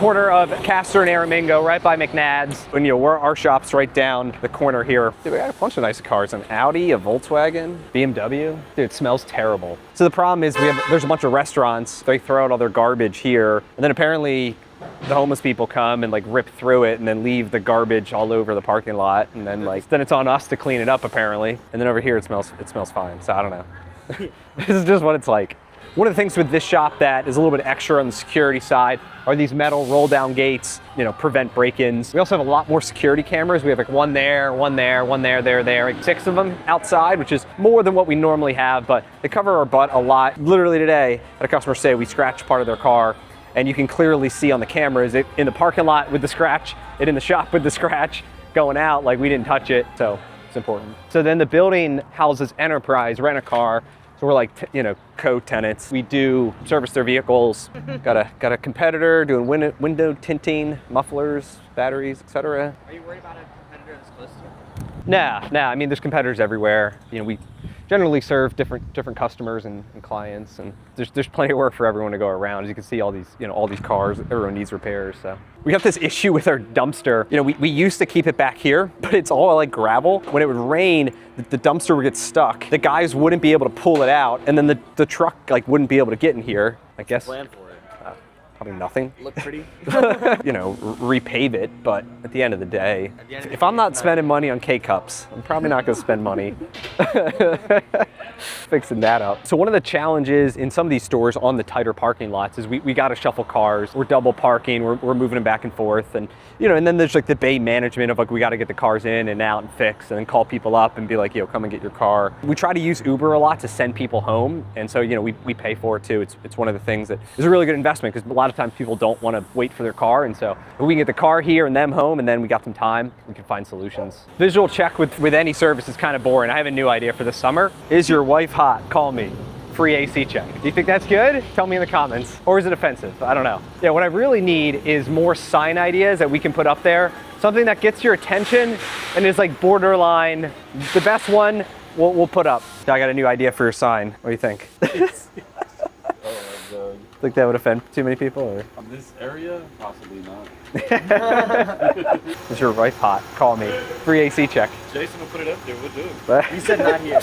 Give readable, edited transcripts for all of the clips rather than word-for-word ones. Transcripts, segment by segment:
corner of Castor and Aramingo, right by McNads. And our shop's right down the corner here. Dude, we got a bunch of nice cars, an Audi, a Volkswagen, BMW. Dude, it smells terrible. So the problem is there's a bunch of restaurants. They throw out all their garbage here. And then apparently the homeless people come and rip through it and then leave the garbage all over the parking lot. And then then it's on us to clean it up apparently. And then over here it smells fine. So I don't know. This is just what it's like. One of the things with this shop that is a little bit extra on the security side are these metal roll down gates, prevent break-ins. We also have a lot more security cameras. We have one there, one there, one there, there, 6 of them outside, which is more than what we normally have, but they cover our butt a lot. Literally today, at a customer stay, we scratched part of their car, and you can clearly see on the cameras it in the parking lot with the scratch, it in the shop with the scratch, going out like we didn't touch it, so it's important. So then the building houses Enterprise, Rent-A-Car. So we're co-tenants. We do service their vehicles. Got a competitor doing window tinting, mufflers, batteries, etc. Are you worried about a competitor that's close to you? Nah. I mean, there's competitors everywhere. We generally serve different customers and clients, and there's plenty of work for everyone to go around. As you can see, all these cars, everyone needs repairs. So we have this issue with our dumpster. We used to keep it back here, but it's all gravel. When it would rain, the dumpster would get stuck. The guys wouldn't be able to pull it out, and then the truck wouldn't be able to get in here. I guess. Plan for it. Probably nothing. Look pretty. Repave it, but at the end of the day, if I'm not spending money on K-Cups, I'm probably not gonna spend money fixing that up. So one of the challenges in some of these stores on the tighter parking lots is we gotta shuffle cars. We're double parking, we're moving them back and forth, and and then there's the bay management of we gotta get the cars in and out and fix, and then call people up and be like, come and get your car. We try to use Uber a lot to send people home, and so we pay for it too. It's one of the things that is a really good investment, because a lot of times people don't want to wait for their car, and so if we can get the car here and them home, and then we got some time, we can find solutions. Visual check with any service is kind of boring. I have a new idea for the summer. Is your wife hot? Call me. Free AC check. Do you think that's good? Tell me in the comments. Or is it offensive? I don't know. Yeah, what I really need is more sign ideas that we can put up there. Something that gets your attention and is borderline. The best one we'll put up. I got a new idea for your sign. What do you think? Think that would offend too many people? Or? On this area, possibly not. Is your wife hot? Call me. Free AC check. Jason will put it up there, we'll do it. You said not here.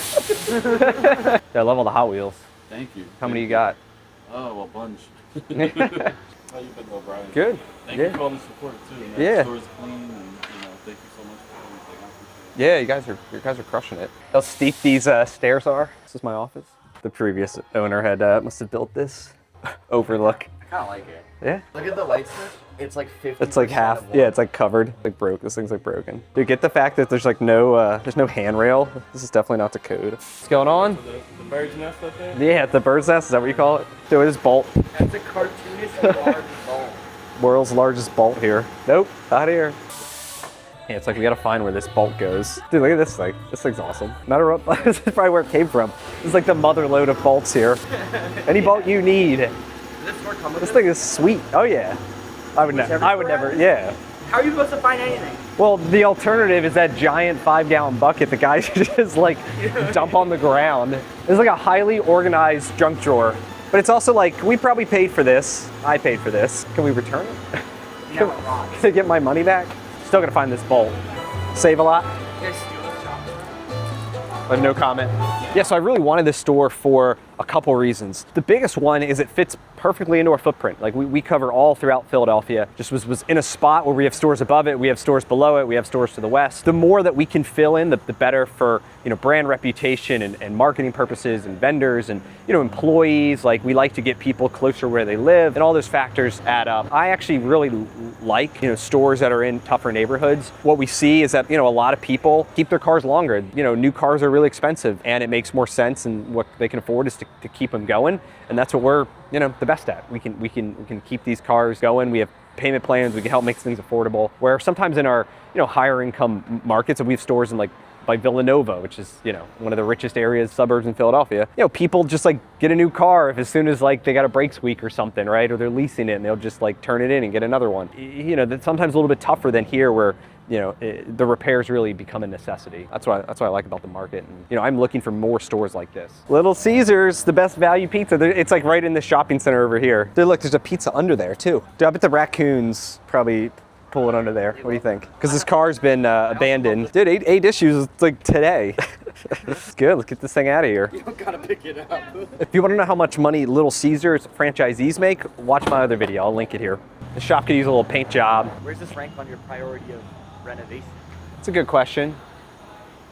I love all the Hot Wheels. Thank you. How many you got? Oh, a bunch. How you been, though, Brian? Good. Thank you for all the support, too. Yeah. The store's clean, and thank you so much for everything. I appreciate it. Yeah, you guys are crushing it. How steep these stairs are. This is my office. The previous owner must have built this. Overlook. I kind of like it. Yeah. Look at the light switch. It's 50%. It's half. Yeah, it's covered. Broke. This thing's broken. Dude, get the fact that there's no handrail. This is definitely not the code. What's going on? So the bird's nest up there? Yeah, the bird's nest. Is that what you call it? Dude, this bolt. That's a cartoonish large bolt. World's largest bolt here. Nope, not here. Yeah, it's we gotta find where this bolt goes. Dude, look at this thing. This thing's awesome. This is probably where it came from. This is the mother load of bolts here. Any bolt you need. Does this store come with This thing is sweet. Oh yeah. I would never, yeah. How are you supposed to find anything? Well, the alternative is that giant 5-gallon bucket the guys just dump on the ground. It's a highly organized junk drawer. But it's also we probably paid for this. I paid for this. Can we return it? No, Can I get my money back? Still gotta find this bolt. Save a lot. I have no comment. Yeah, so I really wanted this store for a couple reasons. The biggest one is it fits perfectly into our footprint. We cover all throughout Philadelphia. Just was in a spot where we have stores above it, we have stores below it, we have stores to the west. The more that we can fill in, the better for brand reputation and marketing purposes and vendors and employees. We like to get people closer where they live, and all those factors add up. I actually really like stores that are in tougher neighborhoods. What we see is that a lot of people keep their cars longer. New cars are really expensive, and it makes more sense, and what they can afford is to keep them going, and that's what we're the best at. We can keep these cars going. We have payment plans. We can help make things affordable. Where sometimes in our higher income markets, and we have stores in by Villanova, which is one of the richest suburbs in Philadelphia. People just get a new car as soon as they got a brake squeak or something, right? Or they're leasing it and they'll just turn it in and get another one. That's sometimes a little bit tougher than here, where the repairs really become a necessity. That's what I like about the market. And, I'm looking for more stores like this. Little Caesars, the best value pizza. It's like right in the shopping center over here. Dude, look, there's a pizza under there too. Dude, I bet the raccoons probably pull it under there. What do you think? Because this car's been abandoned. Dude, eight issues like today. It's good. Let's get this thing out of here. You don't gotta pick it up. If you want to know how much money Little Caesars franchisees make, watch my other video. I'll link it here. The shop could use a little paint job. Where's this rank on your priority of renovation? It's a good question.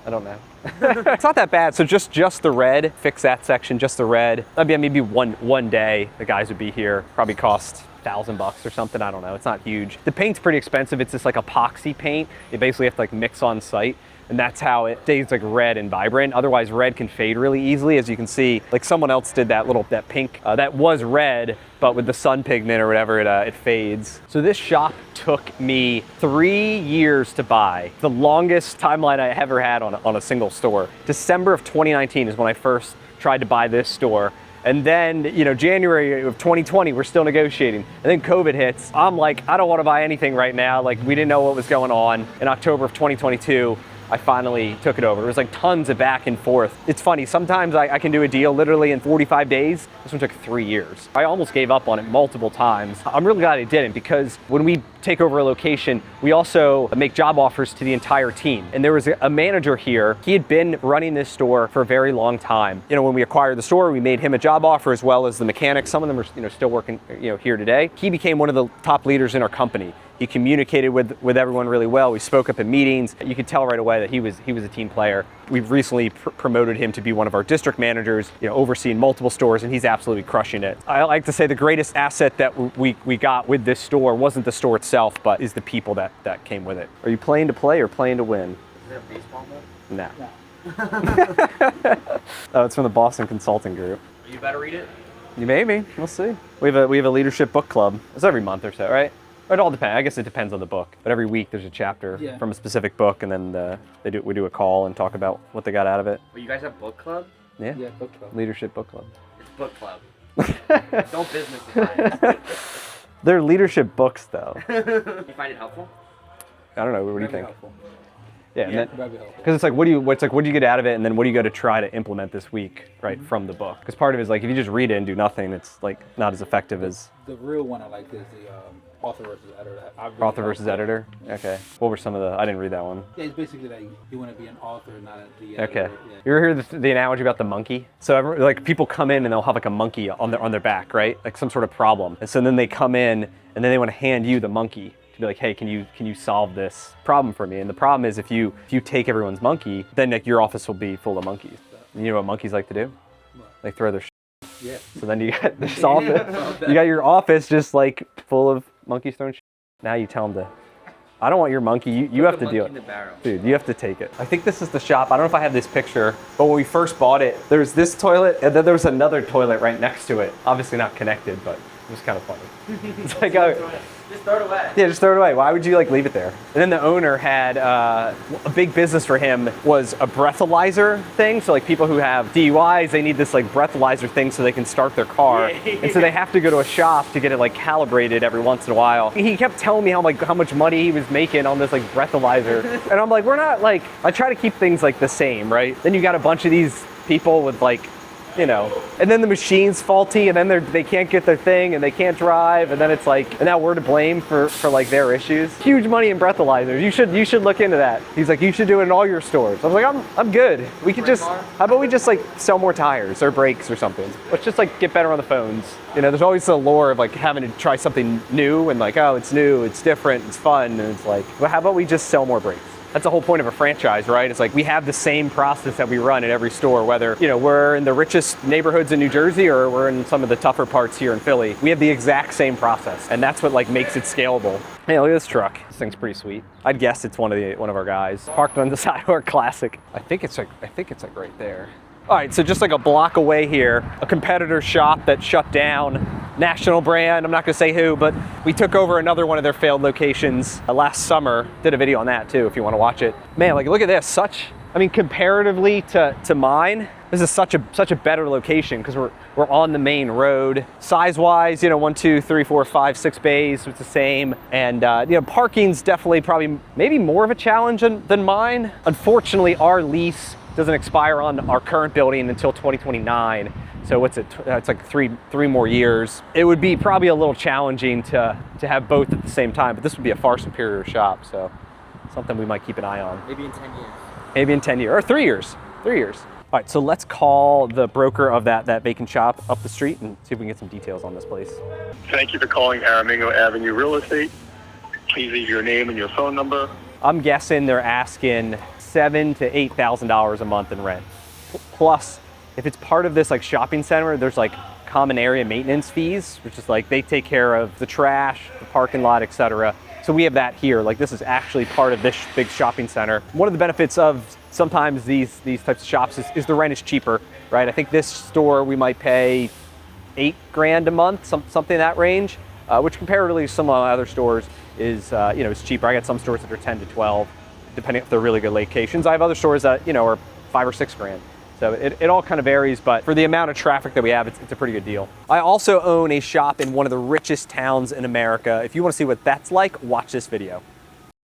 I don't know. It's not that bad. So just the red, fix that section, just the red. That'd be maybe one day the guys would be here. Probably cost $1,000 or something. I don't know. It's not huge. The paint's pretty expensive. It's just like epoxy paint. You basically have to like mix on site. And that's how it stays like red and vibrant. Otherwise, red can fade really easily. As you can see, like someone else did that pink, that was red, but with the sun pigment or whatever, it fades. So this shop took me 3 years to buy. The longest timeline I ever had on a single store. December of 2019 is when I first tried to buy this store. And then, January of 2020, we're still negotiating. And then COVID hits. I'm like, I don't want to buy anything right now. Like, we didn't know what was going on. In October of 2022, I finally took it over. It was like tons of back and forth. It's funny, sometimes I can do a deal literally in 45 days. This one took 3 years. I almost gave up on it multiple times. I'm really glad I didn't, because when we take over a location, we also make job offers to the entire team. And there was a manager here. He had been running this store for a very long time. When we acquired the store, we made him a job offer as well as the mechanics. Some of them are still working here today. He became one of the top leaders in our company. He communicated with everyone really well. We spoke up in meetings. You could tell right away that he was a team player. We've recently promoted him to be one of our district managers, overseeing multiple stores, and he's absolutely crushing it. I like to say the greatest asset that we got with this store wasn't the store itself, but is the people that came with it. Are you playing to play or playing to win? Is it a baseball move? No. Oh, it's from the Boston Consulting Group. You better read it. You maybe. We'll see. We have a leadership book club. It's every month or so, right? It all depends. I guess it depends on the book. But every week there's a chapter from a specific book, and then we do a call and talk about what they got out of it. But you guys have book club? Yeah. Yeah, book club. Leadership book club. It's book club. Don't business science. They're leadership books, though. You find it helpful? I don't know. What do you think? Helpful. Yeah, Very helpful. because it's like, what do you get out of it, and then what do you go to try to implement this week, right, from the book? Because part of it is like, if you just read it and do nothing, it's like not as effective as The real one I like is the author versus editor. author versus editor. Okay. What were some of the? I didn't read that one. Yeah, it's basically that you want to be an author, not the editor. Okay. Yeah. You ever hear the analogy about the monkey? So like people come in and they'll have like a monkey on their back, right? Like some sort of problem. And so then they come in and then they want to hand you the monkey to be like, hey, can you solve this problem for me? And the problem is if you take everyone's monkey, then like your office will be full of monkeys. And you know what monkeys like to do? They throw their Yeah. So then you got this office. You got your office just like full of monkeys throwing shit. Now you tell them to. I don't want your monkey. You have to deal it. Dude, you have to take it. I think this is the shop. I don't know if I have this picture, but when we first bought it, there was this toilet, and then there was another toilet right next to it. Obviously not connected, but it was kind of funny. It's like, just throw it away. Yeah, just throw it away. Why would you like leave it there? And then the owner had a big business for him was a breathalyzer thing. So like people who have DUIs, they need this like breathalyzer thing so they can start their car. Yeah. And so they have to go to a shop to get it like calibrated every once in a while. He kept telling me how much money he was making on this like breathalyzer. And I'm like, we're not like, I try to keep things like the same, right? Then you got a bunch of these people with like, and then the machine's faulty, and then they can't get their thing, and they can't drive, and then it's like, and now we're to blame for like their issues. Huge money in breathalyzers. You should look into that. He's like, you should do it in all your stores. I was like, I'm good. We could just, how about we just like sell more tires or brakes or something? Let's just like get better on the phones. There's always the allure of like having to try something new and like, oh, it's new, it's different, it's fun, and it's like, well, how about we just sell more brakes? That's the whole point of a franchise, right? It's like we have the same process that we run at every store, whether, we're in the richest neighborhoods in New Jersey or we're in some of the tougher parts here in Philly. We have the exact same process, and that's what like makes it scalable. Hey, look at this truck. This thing's pretty sweet. I'd guess it's one of our guys. Parked on the side of our Classic. I think it's like right there. All right, so just like a block away here, a competitor shop that shut down, national brand, I'm not gonna say who, but we took over another one of their failed locations last summer. Did a video on that too, if you wanna watch it. Man, like look at this, comparatively to mine, This is such a better location because we're on the main road. Size-wise, you know, 1, 2, 3, 4, 5, 6 bays, it's the same. And you know, parking's definitely probably maybe more of a challenge than mine. Unfortunately, our lease doesn't expire on our current building until 2029. So what's it? It's like three more years. It would be probably a little challenging to have both at the same time, but this would be a far superior shop. So something we might keep an eye on. Maybe in 10 years. Maybe in 10 years, or 3 years, 3 years. All right, so let's call the broker of that vacant shop up the street and see if we can get some details on this place. Thank you for calling Aramingo Avenue Real Estate. Please leave your name and your phone number. I'm guessing they're asking $7,000 to $8,000 a month in rent. Plus, if it's part of this like shopping center, there's like common area maintenance fees, which is like they take care of the trash, the parking lot, etc. So we have that here. Like this is actually part of this big shopping center. One of the benefits of sometimes these types of shops is the rent is cheaper, right? I think this store we might pay $8 grand a month, something in that range, which comparatively to some other stores is you know, is cheaper. I got some stores that are 10 to 12, depending if they're really good locations. I have other stores that, you know, are 5 or 6 grand. So it all kind of varies, but for the amount of traffic that we have, it's a pretty good deal. I also own a shop in one of the richest towns in America. If you want to see what that's like, watch this video.